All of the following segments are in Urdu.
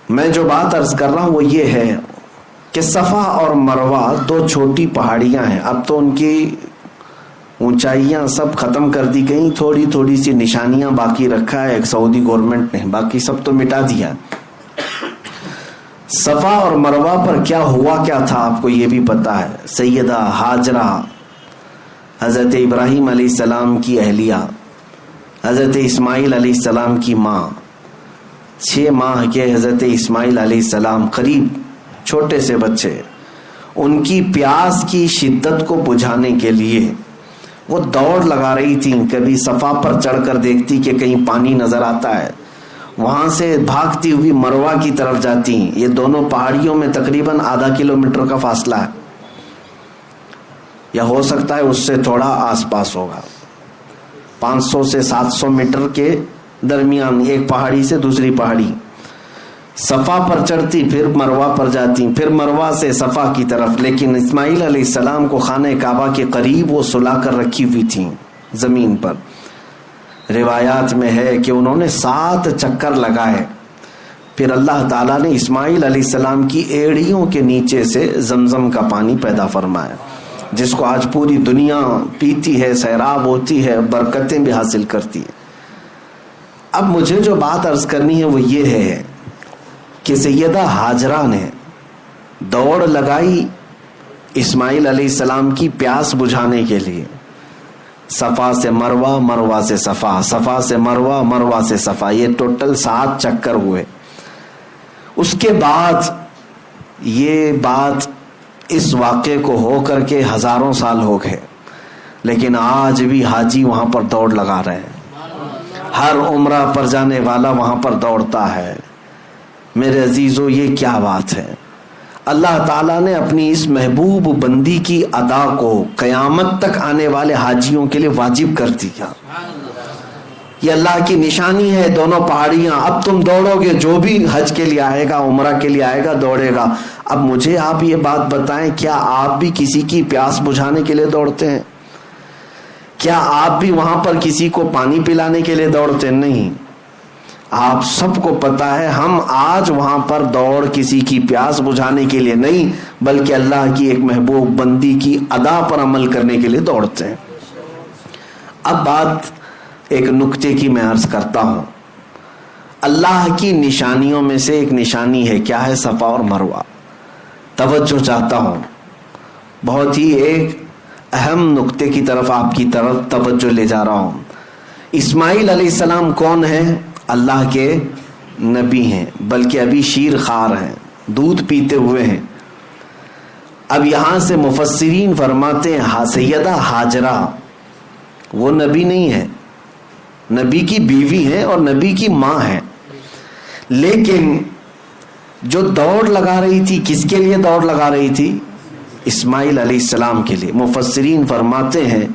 میں جو بات عرض کر رہا ہوں وہ یہ ہے کہ صفا اور مروہ دو چھوٹی پہاڑیاں ہیں. اب تو ان کی اونچائیاں سب ختم کر دی گئیں, تھوڑی تھوڑی سی نشانیاں باقی رکھا ہے ایک سعودی گورنمنٹ نے, باقی سب تو مٹا دیا. صفا اور مروہ پر کیا ہوا کیا تھا آپ کو یہ بھی پتا ہے. سیدہ ہاجرہ حضرت ابراہیم علیہ السلام کی اہلیہ, حضرت اسماعیل علیہ السلام کی ماں, 6 ماہ کے حضرت اسماعیل علیہ السلام, قریب چھوٹے سے بچے, ان کی پیاس کی شدت کو بجھانے کے لیے وہ دوڑ لگا رہی تھیں. کبھی صفا پر چڑھ کر دیکھتی کہ کہیں پانی نظر آتا ہے, وہاں سے بھاگتی ہوئی مروہ کی طرف جاتی. یہ دونوں پہاڑیوں میں تقریباً ½ کلومیٹر کا فاصلہ ہے, یا ہو سکتا ہے اس سے تھوڑا آس پاس ہوگا. 500 سے 700 میٹر کے درمیان ایک پہاڑی سے دوسری پہاڑی. صفا پر چڑھتی, پھر مروہ پر جاتی, پھر مروہ سے صفا کی طرف. لیکن اسماعیل علیہ السلام کو خانہ کعبہ کے قریب وہ سلا کر رکھی ہوئی تھیں زمین پر. روایات میں ہے کہ انہوں نے 7 چکر لگائے, پھر اللہ تعالیٰ نے اسماعیل علیہ السلام کی ایڑیوں کے نیچے سے زمزم کا پانی پیدا فرمایا, جس کو آج پوری دنیا پیتی ہے, سیراب ہوتی ہے, برکتیں بھی حاصل کرتی ہے. اب مجھے جو بات عرض کرنی ہے وہ یہ ہے کہ سیدہ ہاجرہ نے دوڑ لگائی اسماعیل علیہ السلام کی پیاس بجھانے کے لیے. صفا سے مروہ, مروہ سے صفا, صفا سے مروہ, مروہ سے صفا, یہ ٹوٹل 7 چکر ہوئے. اس کے بعد یہ بات اس واقعے کو ہو کر کے ہزاروں سال ہو گئے, لیکن آج بھی حاجی وہاں پر دوڑ لگا رہے ہیں. ہر عمرہ پر جانے والا وہاں پر دوڑتا ہے. میرے عزیزو, یہ کیا بات ہے. اللہ تعالیٰ نے اپنی اس محبوب بندی کی ادا کو قیامت تک آنے والے حاجیوں کے لیے واجب کر دیا. یہ اللہ کی نشانی ہے, دونوں پہاڑیاں. اب تم دوڑو گے, جو بھی حج کے لیے آئے گا, عمرہ کے لیے آئے گا, دوڑے گا. اب مجھے آپ یہ بات بتائیں, کیا آپ بھی کسی کی پیاس بجھانے کے لیے دوڑتے ہیں؟ کیا آپ بھی وہاں پر کسی کو پانی پلانے کے لیے دوڑتے ہیں؟ نہیں. آپ سب کو پتا ہے ہم آج وہاں پر دوڑ کسی کی پیاس بجھانے کے لیے نہیں, بلکہ اللہ کی ایک محبوب بندی کی ادا پر عمل کرنے کے لیے دوڑتے ہیں. اب بات ایک نکتے کی میں عرض کرتا ہوں. اللہ کی نشانیوں میں سے ایک نشانی ہے, کیا ہے؟ صفا اور مروہ. توجہ چاہتا ہوں, بہت ہی ایک اہم نکتے کی طرف آپ کی طرف توجہ لے جا رہا ہوں. اسماعیل علیہ السلام کون ہیں؟ اللہ کے نبی ہیں, بلکہ ابھی شیر خوار ہیں, دودھ پیتے ہوئے ہیں. اب یہاں سے مفسرین فرماتے ہیں سیدہ ہاجرہ وہ نبی نہیں ہے, نبی کی بیوی ہیں اور نبی کی ماں ہیں, لیکن جو دوڑ لگا رہی تھی, کس کے لیے دوڑ لگا رہی تھی؟ اسماعیل علیہ السلام کے لیے. مفسرین فرماتے ہیں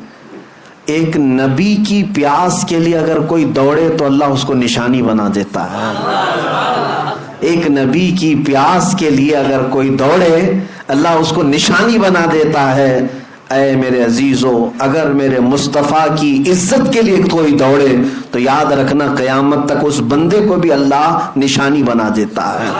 ایک نبی کی پیاس کے لیے اگر کوئی دوڑے تو اللہ اس کو نشانی بنا دیتا ہے. ایک نبی کی پیاس کے لیے اگر کوئی دوڑے, اللہ اس کو نشانی بنا دیتا ہے. اے میرے عزیزو, اگر میرے مصطفیٰ کی عزت کے لیے کوئی دوڑے تو یاد رکھنا قیامت تک اس بندے کو بھی اللہ نشانی بنا دیتا ہے.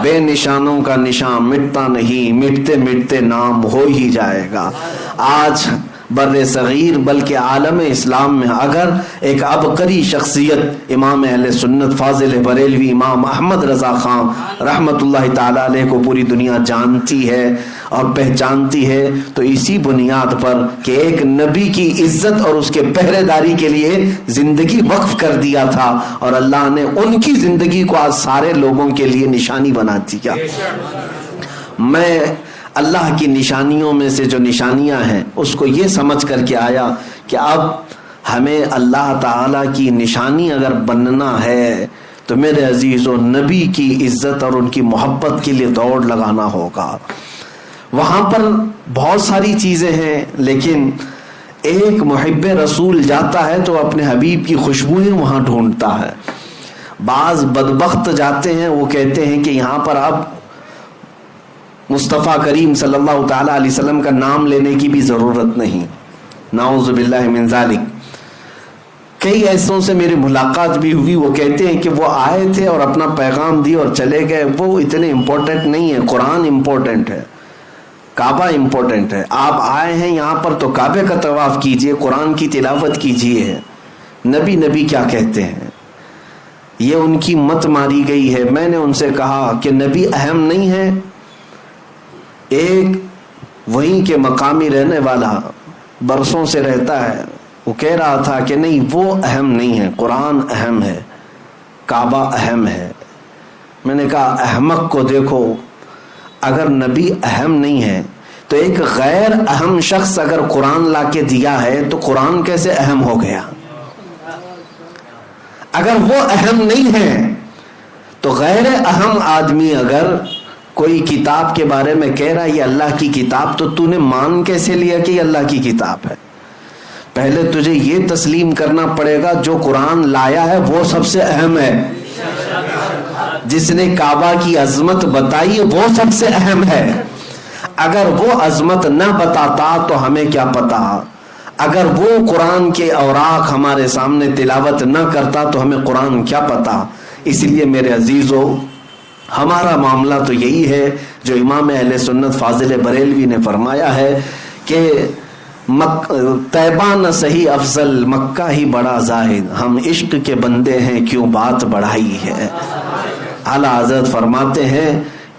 بے نشانوں کا نشان مٹتا نہیں, مٹتے مٹتے نام ہو ہی جائے گا. آج بر صغیر بلکہ عالم اسلام میں اگر ایک عبقری شخصیت امام اہل سنت فاضل بریلوی امام احمد رضا خان رحمت اللہ تعالی علیہ کو پوری دنیا جانتی ہے اور پہچانتی ہے, تو اسی بنیاد پر کہ ایک نبی کی عزت اور اس کے پہرے داری کے لیے زندگی وقف کر دیا تھا, اور اللہ نے ان کی زندگی کو آج سارے لوگوں کے لیے نشانی بنا دیا. میں اللہ کی نشانیوں میں سے جو نشانیاں ہیں اس کو یہ سمجھ کر کے آیا کہ اب ہمیں اللہ تعالیٰ کی نشانی اگر بننا ہے تو میرے عزیزو نبی کی عزت اور ان کی محبت کے لیے دوڑ لگانا ہوگا. وہاں پر بہت ساری چیزیں ہیں, لیکن ایک محب رسول جاتا ہے تو اپنے حبیب کی خوشبوئیں وہاں ڈھونڈتا ہے. بعض بدبخت جاتے ہیں, وہ کہتے ہیں کہ یہاں پر اب مصطفیٰ کریم صلی اللہ تعالی علیہ وسلم کا نام لینے کی بھی ضرورت نہیں. نعوذ باللہ من ذالک. کئی ایسوں سے میری ملاقات بھی ہوئی، وہ کہتے ہیں کہ وہ آئے تھے اور اپنا پیغام دی اور چلے گئے، وہ اتنے امپورٹنٹ نہیں ہے، قرآن امپورٹنٹ ہے، کعبہ امپورٹنٹ ہے. آپ آئے ہیں یہاں پر تو کعبے کا طواف کیجئے، قرآن کی تلاوت کیجئے. نبی نبی کیا کہتے ہیں، یہ ان کی مت ماری گئی ہے. میں نے ان سے کہا کہ نبی اہم نہیں ہے. ایک وہیں کے مقامی رہنے والا برسوں سے رہتا ہے، وہ کہہ رہا تھا کہ نہیں وہ اہم نہیں ہے، قرآن اہم ہے، کعبہ اہم ہے. میں نے کہا احمق کو دیکھو، اگر نبی اہم نہیں ہے تو ایک غیر اہم شخص اگر قرآن لا کے دیا ہے تو قرآن کیسے اہم ہو گیا؟ اگر وہ اہم نہیں ہے تو غیر اہم آدمی اگر کوئی کتاب کے بارے میں کہہ رہا ہے یہ اللہ کی کتاب، تو نے مان کیسے لیا کہ یہ اللہ کی کتاب ہے؟ پہلے تجھے یہ تسلیم کرنا پڑے گا جو قرآن لایا ہے وہ سب سے اہم ہے، جس نے کعبہ کی عظمت بتائی ہے وہ سب سے اہم ہے. اگر وہ عظمت نہ بتاتا تو ہمیں کیا پتا، اگر وہ قرآن کے اوراق ہمارے سامنے تلاوت نہ کرتا تو ہمیں قرآن کیا پتا. اس لیے میرے عزیزو، ہمارا معاملہ تو یہی ہے جو امام اہل سنت فاضل بریلوی نے فرمایا ہے کہ طیبہ نہ صحیح افضل، مکہ ہی بڑا زاہد، ہم عشق کے بندے ہیں کیوں بات بڑھائی ہے. اعلیٰ حضرت فرماتے ہیں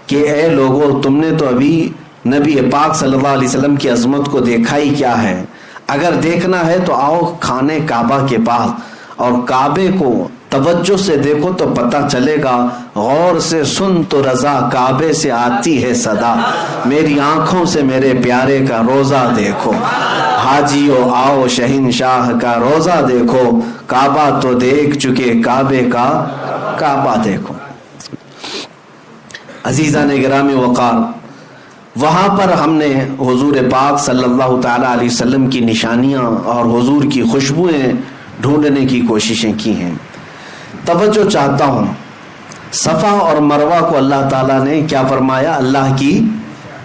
کہ اے لوگو، تم نے تو ابھی نبی پاک صلی اللہ علیہ وسلم کی عظمت کو دیکھا ہی کیا ہے. اگر دیکھنا ہے تو آؤ خانے کعبہ کے پاس اور کعبے کو توجہ سے دیکھو تو پتہ چلے گا. غور سے سن تو رضا کعبے سے آتی ہے صدا، میری آنکھوں سے میرے پیارے کا روزہ دیکھو. حاجیو آؤ شہنشاہ کا روزہ دیکھو، کعبہ تو دیکھ چکے کعبے کا کعبہ دیکھو. عزیزان گرامی وقار، وہاں پر ہم نے حضور پاک صلی اللہ تعالی علیہ وسلم کی نشانیاں اور حضور کی خوشبوئیں ڈھونڈنے کی کوششیں کی ہیں. توجہ چاہتا ہوں، صفا اور مروہ کو اللہ تعالیٰ نے کیا فرمایا؟ اللہ کی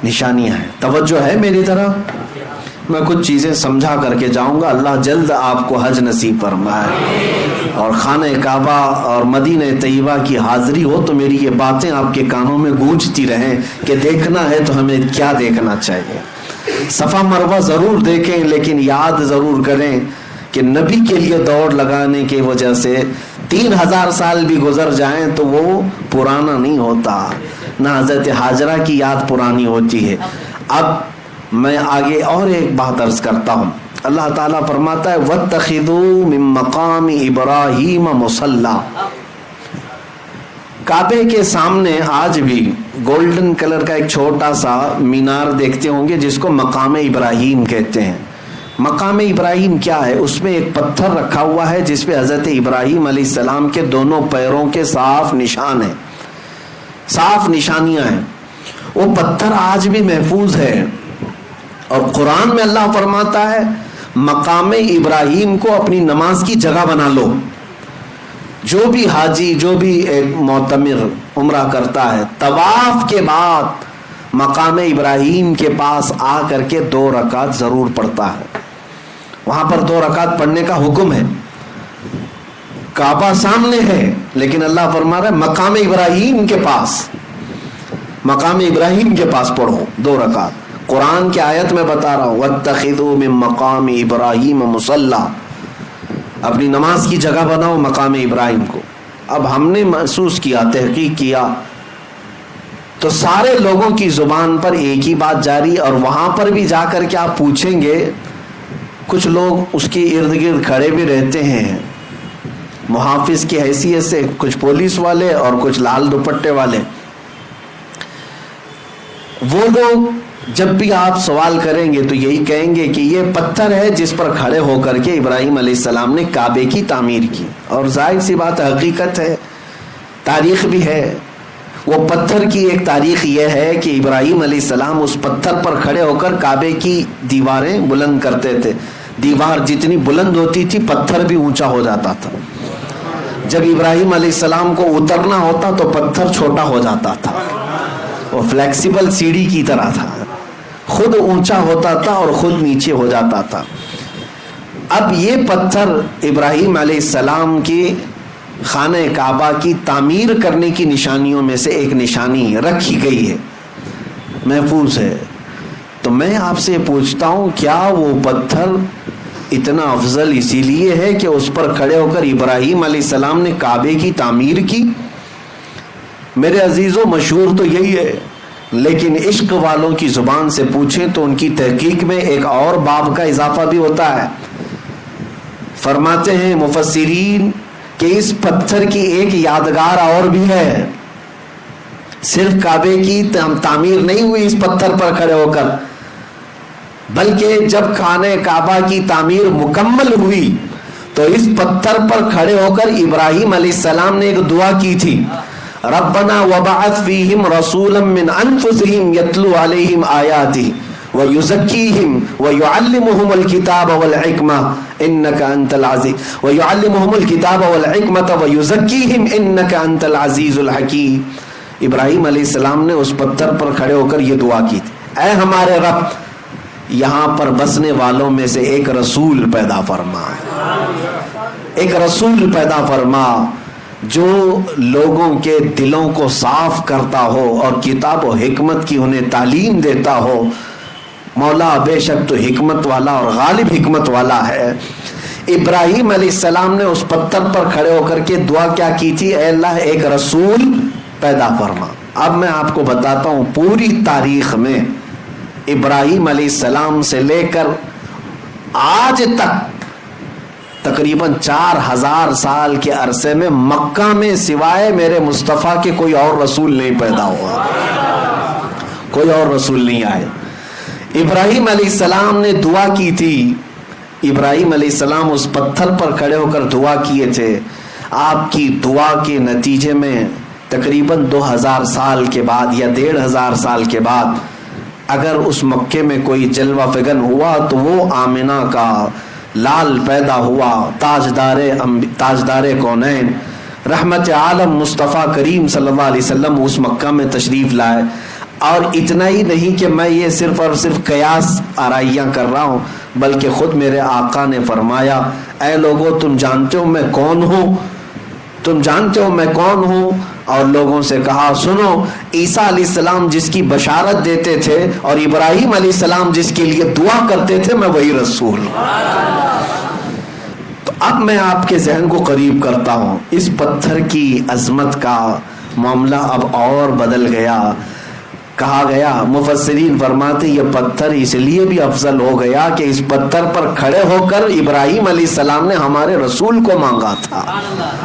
نشانیاں ہیں. توجہ ہے میری طرف؟ میں کچھ چیزیں سمجھا کر کے جاؤں گا. اللہ جلد آپ کو حج نصیب فرمائے اور خانہ کعبہ اور مدینہ طیبہ کی حاضری ہو تو میری یہ باتیں آپ کے کانوں میں گونجتی رہیں کہ دیکھنا ہے تو ہمیں کیا دیکھنا چاہیے. صفا مروہ ضرور دیکھیں، لیکن یاد ضرور کریں کہ نبی کے لیے دوڑ لگانے کی وجہ سے 3000 سال بھی گزر جائیں تو وہ پرانا نہیں ہوتا، نہ حضرت حاجرہ کی یاد پرانی ہوتی ہے. اب میں آگے اور ایک بات عرض کرتا ہوں. اللہ تعالیٰ فرماتا ہے وَاتَّخِذُوا مِن مَّقَامِ إِبْرَاهِيمَ مُصَلًّى. کعبے کے سامنے آج بھی گولڈن کلر کا ایک چھوٹا سا مینار دیکھتے ہوں گے جس کو مقام ابراہیم کہتے ہیں. مقام ابراہیم کیا ہے؟ اس میں ایک پتھر رکھا ہوا ہے جس پہ حضرت ابراہیم علیہ السلام کے دونوں پیروں کے صاف نشان ہیں، صاف نشانیاں ہیں. وہ پتھر آج بھی محفوظ ہے. اور قرآن میں اللہ فرماتا ہے مقام ابراہیم کو اپنی نماز کی جگہ بنا لو. جو بھی حاجی، جو بھی ایک معتمر عمرہ کرتا ہے، طواف کے بعد مقام ابراہیم کے پاس آ کر کے 2 رکعت ضرور پڑھتا ہے. وہاں پر 2 رکعت پڑھنے کا حکم ہے. کعبہ سامنے ہے لیکن اللہ فرما رہا ہے مقام ابراہیم کے پاس، مقام ابراہیم کے پاس پڑھو 2 رکعت. قرآن کی آیت میں بتا رہا ہوں وَاتَّخِذُوا مِن مَّقَامِ إِبْرَاهِيمَ مُصَلًّى، اپنی نماز کی جگہ بناؤ مقام ابراہیم کو. اب ہم نے محسوس کیا، تحقیق کیا تو سارے لوگوں کی زبان پر ایک ہی بات جاری، اور وہاں پر بھی جا کر کے آپ پوچھیں گے کچھ لوگ اس کے ارد گرد کھڑے بھی رہتے ہیں محافظ کی حیثیت سے، کچھ پولیس والے اور کچھ لال دوپٹے والے. وہ لوگ جب بھی آپ سوال کریں گے تو یہی کہیں گے کہ یہ پتھر ہے جس پر کھڑے ہو کر کے ابراہیم علیہ السلام نے کعبے کی تعمیر کی. اور ظاہر سی بات حقیقت ہے، تاریخ بھی ہے. وہ پتھر کی ایک تاریخ یہ ہے کہ ابراہیم علیہ السلام اس پتھر پر کھڑے ہو کر کعبے کی دیواریں بلند کرتے تھے. دیوار جتنی بلند ہوتی تھی پتھر بھی اونچا ہو جاتا تھا. جب ابراہیم علیہ السلام کو اترنا ہوتا تو پتھر چھوٹا ہو جاتا تھا. وہ فلیکسیبل سیڑھی کی طرح تھا، خود اونچا ہوتا تھا اور خود نیچے ہو جاتا تھا. اب یہ پتھر ابراہیم علیہ السلام کی خانہ کعبہ کی تعمیر کرنے کی نشانیوں میں سے ایک نشانی رکھی گئی ہے، محفوظ ہے. تو میں آپ سے پوچھتا ہوں، کیا وہ پتھر اتنا افضل اسی لیے ہے کہ اس پر کھڑے ہو کر ابراہیم علیہ السلام نے کعبے کی تعمیر کی؟ میرے عزیزوں، مشہور تو یہی ہے، لیکن عشق والوں کی زبان سے پوچھیں تو ان کی تحقیق میں ایک اور باب کا اضافہ بھی ہوتا ہے. فرماتے ہیں مفسرین کہ اس پتھر کی ایک یادگار اور بھی ہے. صرف کعبے کی تعمیر نہیں ہوئی اس پتھر پر کھڑے ہو کر، بلکہ جب خانہ کعبہ کی تعمیر مکمل ہوئی تو اس پتھر پر کھڑے ہو کر ابراہیم علیہ السلام نے ایک دعا کی تھی، ربنا وبعث فیہم رسولا من انفسہم یتلو علیہم آیاتہ ویزکیہم ویعلمہم الکتاب والحکمہ انک انت العزیز ویعلمہم الکتاب والحکمۃ ویزکیہم انک انت العزیز الحکیم. ابراہیم علیہ السلام نے اس پتھر پر کھڑے ہو کر یہ دعا کی تھی، اے ہمارے رب، یہاں پر بسنے والوں میں سے ایک رسول پیدا فرما، ایک رسول پیدا فرما جو لوگوں کے دلوں کو صاف کرتا ہو اور کتاب و حکمت کی انہیں تعلیم دیتا ہو. مولا بے شک تو حکمت والا اور غالب حکمت والا ہے. ابراہیم علیہ السلام نے اس پتھر پر کھڑے ہو کر کے دعا کیا کی تھی؟ اے اللہ ایک رسول پیدا فرما. اب میں آپ کو بتاتا ہوں پوری تاریخ میں ابراہیم علیہ السلام سے لے کر آج تک تقریباً 4000 سال کے عرصے میں مکہ میں سوائے میرے مصطفیٰ کے کوئی اور رسول نہیں پیدا ہوا، کوئی اور رسول نہیں آئے. ابراہیم علیہ السلام نے دعا کی تھی. ابراہیم علیہ السلام اس پتھر پر کھڑے ہو کر دعا کیے تھے. آپ کی دعا کے نتیجے میں تقریباً 2000 سال کے بعد یا 1500 سال کے بعد اگر اس مکے میں کوئی جلوہ فگن ہوا تو وہ آمنہ کا لال پیدا ہوا، تاجدار کونین رحمت عالم مصطفیٰ کریم صلی اللہ علیہ وسلم اس مکہ میں تشریف لائے. اور اتنا ہی نہیں کہ میں یہ صرف اور صرف قیاس آرائیاں کر رہا ہوں، بلکہ خود میرے آقا نے فرمایا، اے لوگوں تم جانتے ہو میں کون ہوں، تم جانتے ہو میں کون ہوں. اور لوگوں سے کہا سنو، عیسیٰ علیہ السلام جس کی بشارت دیتے تھے اور ابراہیم علیہ السلام جس کے لیے دعا کرتے تھے، میں وہی رسول ہوں. تو اب میں آپ کے ذہن کو قریب کرتا ہوں. اس پتھر کی عظمت کا معاملہ اب اور بدل گیا. کہا گیا، مفسرین فرماتے یہ پتھر اس لیے بھی افضل ہو گیا کہ اس پتھر پر کھڑے ہو کر ابراہیم علیہ السلام نے ہمارے رسول کو مانگا تھا،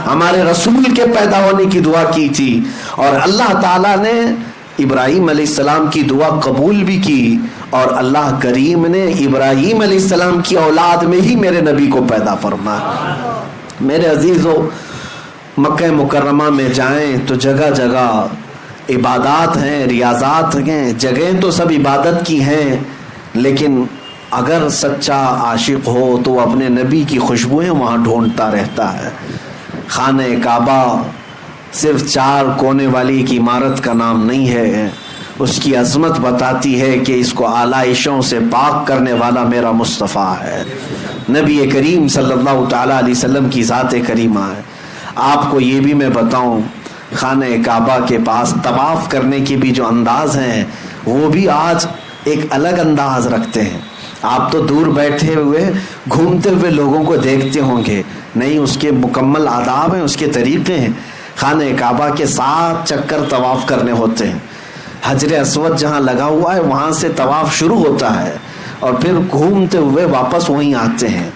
ہمارے رسول کے پیدا ہونے کی دعا کی تھی، اور اللہ تعالیٰ نے ابراہیم علیہ السلام کی دعا قبول بھی کی، اور اللہ کریم نے ابراہیم علیہ السلام کی اولاد میں ہی میرے نبی کو پیدا فرمایا. میرے عزیزو، مکہ مکرمہ میں جائیں تو جگہ جگہ عبادات ہیں، ریاضات ہیں، جگہیں تو سب عبادت کی ہیں، لیکن اگر سچا عاشق ہو تو وہ اپنے نبی کی خوشبوئیں وہاں ڈھونڈتا رہتا ہے. خانہ کعبہ صرف 4 کونے والی ایک عمارت کا نام نہیں ہے، اس کی عظمت بتاتی ہے کہ اس کو آلائشوں سے پاک کرنے والا میرا مصطفیٰ ہے، نبی کریم صلی اللہ تعالیٰ علیہ وسلم کی ذات کریمہ ہے. آپ کو یہ بھی میں بتاؤں، خانہ کعبہ کے پاس طواف کرنے کی بھی جو انداز ہیں وہ بھی آج ایک الگ انداز رکھتے ہیں. آپ تو دور بیٹھے ہوئے گھومتے ہوئے لوگوں کو دیکھتے ہوں گے، نہیں اس کے مکمل آداب ہیں، اس کے طریقے ہیں. خانہ کعبہ کے 7 چکر طواف کرنے ہوتے ہیں. حجر اسود جہاں لگا ہوا ہے وہاں سے طواف شروع ہوتا ہے اور پھر گھومتے ہوئے واپس وہیں آتے ہیں.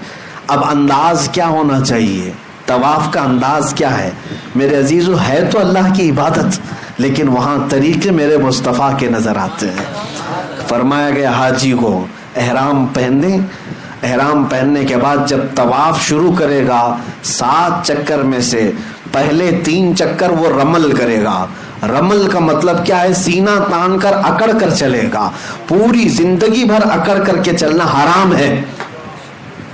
اب انداز کیا ہونا چاہیے؟ طواف کا انداز کیا ہے؟ میرے عزیزو، ہے تو اللہ کی عبادت، لیکن وہاں طریقے میرے مصطفیٰ کے نظر آتے ہیں. فرمایا گیا حاجی کو احرام پہن دیں، احرام پہننے کے بعد جب طواف شروع کرے گا 7 چکر میں سے پہلے 3 چکر وہ رمل کرے گا. رمل کا مطلب کیا ہے؟ سینہ تان کر اکڑ کر چلے گا. پوری زندگی بھر اکڑ کر کے چلنا حرام ہے.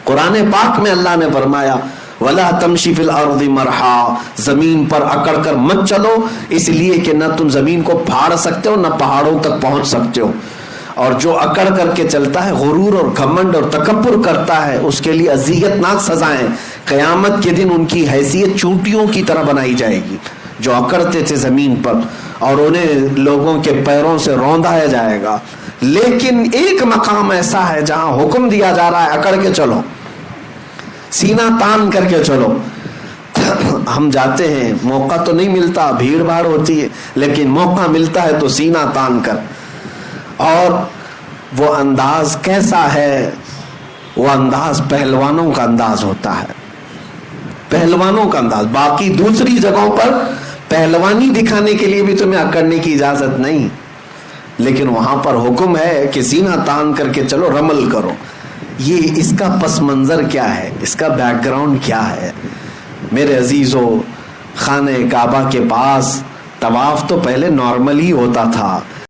قرآن پاک میں اللہ نے فرمایا وَلَا تَمْشِ فِي الْأَرْضِ مَرْحًا، زمین پر اکڑ کر مت چلو، اس لیے کہ نہ تم زمین کو پھاڑ سکتے ہو نہ پہاڑوں تک پہنچ سکتے ہو. اور جو اکڑ کر کے چلتا ہے، غرور اور گھمنڈ اور تکبر کرتا ہے، اس کے لیے اذیت ناک سزائیں. قیامت کے دن ان کی حیثیت چونٹیوں کی طرح بنائی جائے گی جو اکڑتے تھے زمین پر، اور انہیں لوگوں کے پیروں سے روندایا جائے گا. لیکن ایک مقام ایسا ہے جہاں حکم دیا جا رہا ہے اکڑ کے چلو، سینہ تان کر کے چلو. ہم جاتے ہیں، موقع تو نہیں ملتا، بھیڑ بھاڑ ہوتی ہے، لیکن موقع ملتا ہے تو سینہ تان کر. اور وہ انداز کیسا ہے؟ وہ انداز پہلوانوں کا انداز ہوتا ہے، پہلوانوں کا انداز. باقی دوسری جگہوں پر پہلوانی دکھانے کے لیے بھی تمہیں اکڑنے کی اجازت نہیں، لیکن وہاں پر حکم ہے کہ سینہ تان کر کے چلو، رمل کرو. یہ اس کا پس منظر کیا ہے، اس کا بیک گراؤنڈ کیا ہے؟ میرے عزیزو، خانہ کعبہ کے پاس طواف تو پہلے نارمل ہی ہوتا تھا.